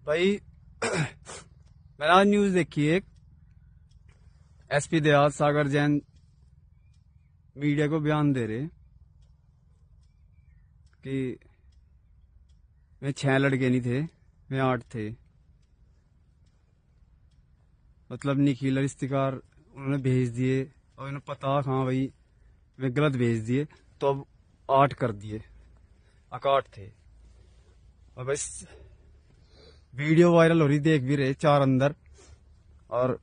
भाई मैंने आज न्यूज देखी एक एसपी देहात सागर जैन मीडिया को बयान दे रहे कि मैं 6 लड़के नहीं थे, मैं 8 थे। मतलब निखिल और इफ्तिकार उन्होंने भेज दिए और उन्हें पता हाँ भाई मैं गलत भेज दिए, तो अब 8 कर दिए, 8 थे। और बस वीडियो वायरल हो रही, देख भी रहे, 4 अंदर और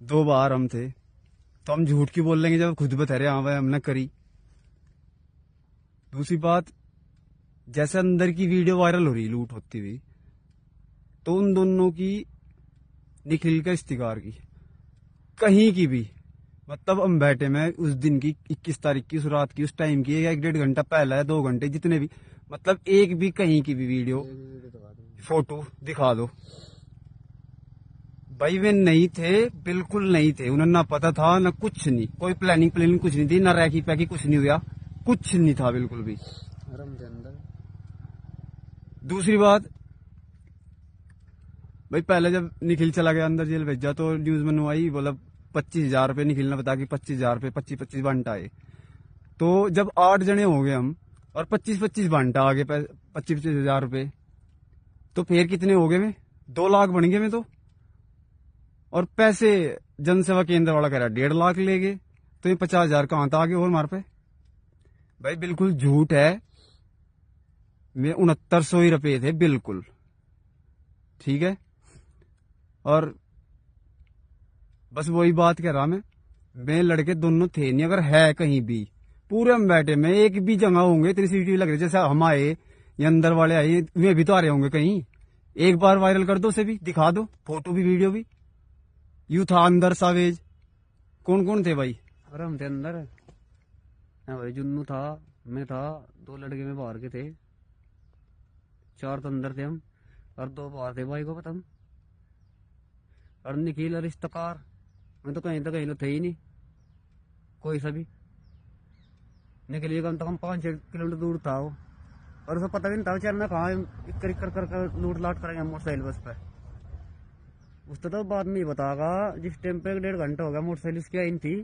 2 बाहर हम थे। तो हम झूठ की बोल लेंगे जब खुद बता रहे हाँ भाई हमने करी। दूसरी बात, जैसे अंदर की वीडियो वायरल हो रही लूट होती हुई, तो उन दोनों की, निखिल का इफ्तिकार की, कहीं की भी, मतलब हम बैठे में उस दिन की 21 तारीख की, उस रात की, उस टाइम की, 1-1.5 घंटा पहला है, 2 घंटे, जितने भी, मतलब एक भी कहीं की भी वीडियो फोटो दिखा दो। भाई वे नहीं थे, बिल्कुल नहीं थे। उन्हें ना पता था ना कुछ नहीं, कोई प्लानिंग कुछ नहीं थी, ना रैकी पैकी कुछ नहीं हुआ, कुछ नहीं था बिल्कुल भी। दूसरी बात, भाई पहले जब निखिल चला गया अंदर जेल भेजा तो न्यूज मनवाई, बोला 25,000 रुपये, निखिल ने बता कि 25,000 रुपये 25-25 बांटा है। तो जब 8 जने हो गए हम और 25-25 बांटा आगे 25,000 रुपये, तो फिर कितने हो गए में? 2 लाख बन गए में। तो और पैसे जनसेवा केंद्र वाला कह रहा 1.5 लाख ले गए, तो ये 50,000 कहां था आगे और हमारे पे? भाई बिल्कुल झूठ है। मैं 6900 ही रुपये थे बिल्कुल, ठीक है। और बस वही बात कह रहा मैं लड़के दोनों थे नहीं। अगर है कहीं भी, पूरे हम बैठे में एक भी जगह होंगे, इतनी सीसीटीवी लग रही, जैसे हम आए या अंदर वाले आए, वे भी तो आ रहे होंगे कहीं। एक बार वायरल कर दो, उसे भी दिखा दो, फोटो भी वीडियो भी। यू था अंदर सावेज, कौन कौन थे भाई? अरे हम थे अंदर। हाँ भाई, जुन्नू था, मैं था, 2 लड़के में बाहर के थे, 4 तो अंदर थे हम और 2 बाहर थे भाई को पता। और निखिल और इफ्तिकार, मैं तो कहीं तो थे ही नहीं कोई सा भी। निखिल भी कम से कम 5-6 किलोमीटर दूर था वो, और उसे पता भी नहीं था चलना कहाँ कर लूट लाट करेंगे मोटरसाइकिल बस पे। उसको तो बाद में ही बतागा, जिस टाइम पे 1.5 घंटा हो गया मोटरसाइकिल उसकी आई थी,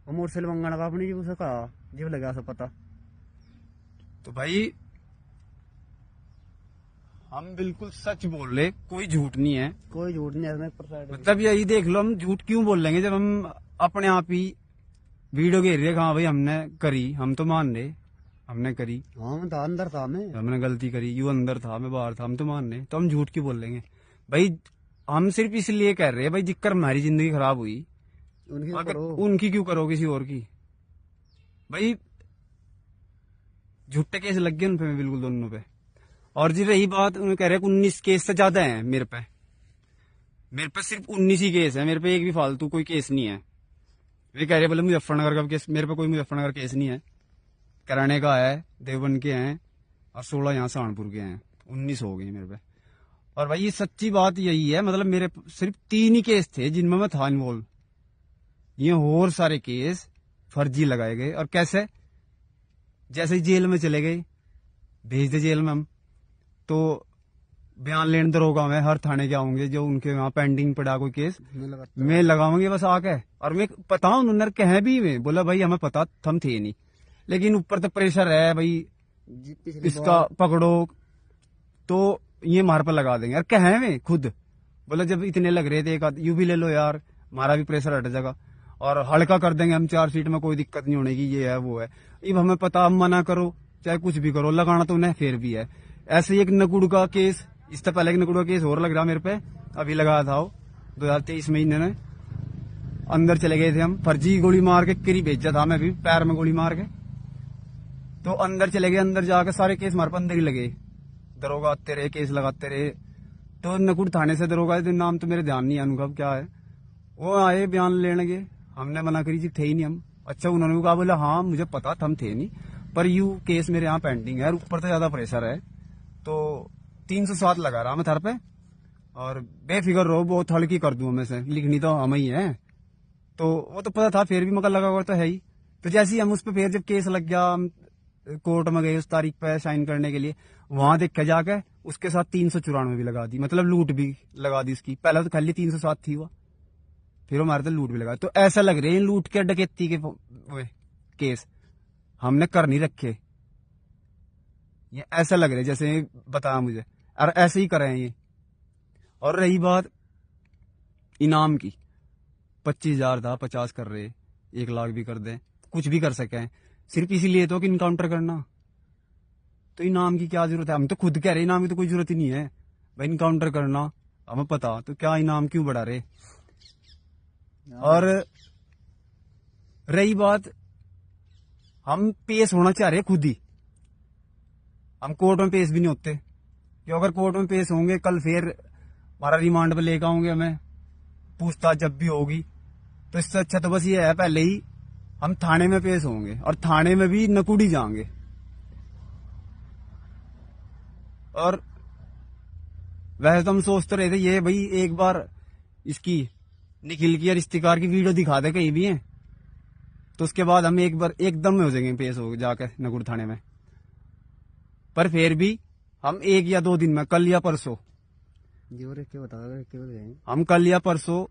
वो मोटरसाइकिल मंगाना का अपनी, उसे कहा जीव लगा सब पता। तो भाई हम बिल्कुल सच बोल रहे, कोई झूठ नहीं है, कोई झूठ नहीं है। मतलब यही देख लो, हम झूठ क्यों बोल लेंगे जब हम अपने आप ही वीडियो घेर रहे हाँ भाई हमने करी। हम तो मान रहे हमने करी, हाँ मैं था अंदर था, मैं हमने गलती करी, यू अंदर था मैं बाहर था, हम तो मान रहे, तो हम झूठ क्यों बोल लेंगे भाई? हम सिर्फ इसलिए कह रहे हैं भाई, जिक्कर हमारी जिंदगी खराब हुई, अगर उनकी क्यों करो, किसी और की? भाई झूठे केस लग गए उन पे बिल्कुल, दोनों पे। और जी रही बात, उन्हें कह रहे 19 केस से ज्यादा है मेरे पे सिर्फ 19 ही केस है मेरे पे, एक भी फालतू कोई केस नहीं है। वे कह रहे बोले मुजफ्फरनगर का केस, मेरे पे कोई मुजफ्फरनगर केस नहीं है, कराने का है, देवबंद के हैं और 16 यहाँ सहारनपुर के हैं, 19 हो गए मेरे पे। और भाई ये सच्ची बात यही है, मतलब मेरे सिर्फ 3 ही केस थे जिनमें मैं था इन्वॉल्व। ये और सारे केस फर्जी लगाए गए। और कैसे? जैसे ही जेल में चले गए, भेज दे जेल में हम, तो बयान लेने दरोगा में हर थाने के आऊंगे, जो उनके वहां पेंडिंग पड़ा कोई केस मैं लगाऊंगे बस आके। और मैं पता उन्होंने कहे भी, मैं बोला भाई हमें पता हम थे नहीं, लेकिन ऊपर तो प्रेशर है भाई इसका पकड़ो, तो ये मार पर लगा देंगे। और कहे में खुद बोला जब इतने लग रहे थे, एक यू भी ले लो यार, हमारा भी प्रेशर हट जाएगा और हल्का कर देंगे हम, 4 सीट में कोई दिक्कत नहीं होने की, ये है वो है। अब हमें पता, हम मना करो चाहे कुछ भी करो, लगाना तो उन्हें फिर भी है। ऐसे ही एक नकुड़ का केस, इससे पहले एक नकुड़ का केस और लग रहा मेरे पे, अभी लगाया था वो 2023 महीने में। अंदर चले गए थे हम, फर्जी गोली मार के किरी भेजा था मैं भी, पैर में गोली मार के। तो अंदर चले गए, अंदर जाकर सारे केस हमारे पे अंदर ही लगे, दरोगा आते रहे, केस लगाते रहे। तो नकुड़ थाने से दरोगा, नाम तो मेरे ध्यान नहीं है, अनुभव क्या है, वो आए बयान लेने गए, हमने मना करी जी थे ही नहीं हम। अच्छा उन्होंने कहा, बोला हाँ मुझे पता था हम थे नहीं, पर यू केस मेरे यहाँ पेंडिंग है और ऊपर तो ज्यादा प्रेशर है, तो 307 लगा रहा मैं थर पे, और बेफिक्र रहो बहुत हल्की कर दूं, हमें से लिखनी तो हम ही है। तो वो तो पता था, फिर भी मगर लगा हुआ तो है ही। तो जैसे ही हम उस पर फिर जब केस लग गया, हम कोर्ट में गए उस तारीख पे साइन करने के लिए, वहां देख के जाके उसके साथ 394 भी लगा दी, मतलब लूट भी लगा दी उसकी। पहले तो खाली 307 थी वो, फिर हमारे तो लूट भी लगा। तो ऐसा लग रहा है लूट के डकैती के केस हमने कर नहीं रखे, ये ऐसा लग रहा है जैसे बताया मुझे, और ऐसे ही करे हैं ये। और रही बात इनाम की, 25,000 था, 50 कर रहे, 1 लाख भी कर दें, कुछ भी कर सके, सिर्फ इसीलिए तो कि इनकाउंटर करना। तो इनाम की क्या जरूरत है? हम तो खुद कह रहे इनाम की तो कोई जरूरत ही नहीं है भाई, इनकाउंटर करना हमें पता, तो क्या इनाम क्यों बढ़ा रहे। और रही बात, हम पेश होना चाह रहे खुद ही, हम कोर्ट में पेश भी नहीं होते, क्योंकि अगर कोर्ट में पेश होंगे कल फिर हमारा रिमांड पे लेकर आओगे, हमें पूछताछ जब भी होगी। तो इससे अच्छा तो बस ये है पहले ही हम थाने में पेश होंगे, और थाने में भी नकुड़ी जाएंगे। और वैसे तो हम सोचते रहे थे ये भाई एक बार इसकी निखिल की और इफ्तिकार की वीडियो दिखा दे कहीं भी है, तो उसके बाद हम एक बार एकदम में हो जाएंगे पेश हो जाके नकुड़ थाने में। पर फिर भी हम 1 या 2 दिन में, कल या परसों, जो रख के बताओ, रख के बताएंगे हम कल या परसों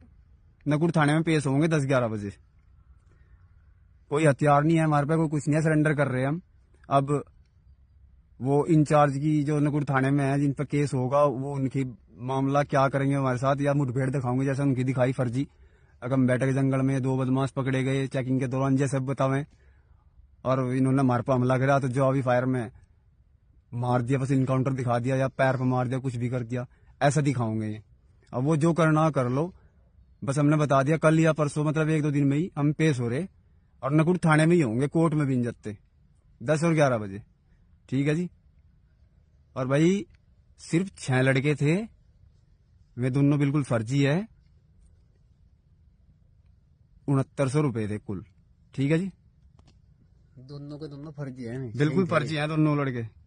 नकुड़ थाने में पेश होंगे 10-11 बजे। कोई हथियार नहीं है हमारे पे, कोई कुछ नहीं है, सरेंडर कर रहे हैं हम। अब वो इंचार्ज की जो नकुड़ थाने में है जिन पर केस होगा, वो उनकी मामला क्या करेंगे हमारे साथ, या मुठभेड़ दिखाओगे जैसे उनकी दिखाई फर्जी। अगर हम बैठक जंगल में 2 बदमाश पकड़े गए चेकिंग के दौरान जैसे बतावे, और इन्होंने हमारे पर हमला करा तो जवाबी फायर में मार दिया, बस इनकाउंटर दिखा दिया या पैर पर मार दिया, कुछ भी कर दिया, ऐसा दिखाओगे ये। अब वो जो करना कर लो, बस हमने बता दिया कल या परसों, मतलब 1-2 दिन में ही हम पेश हो रहे, और नकुड़ थाने में ही होंगे, कोर्ट में भी नहीं जाते, 10 और 11 बजे। ठीक है जी। और भाई सिर्फ 6 लड़के थे, वे दोनों बिल्कुल फर्जी है, 6900 रुपए थे कुल। ठीक है जी, दोनों के दोनों फर्जी है, बिल्कुल फर्जी हैं दोनों लड़के।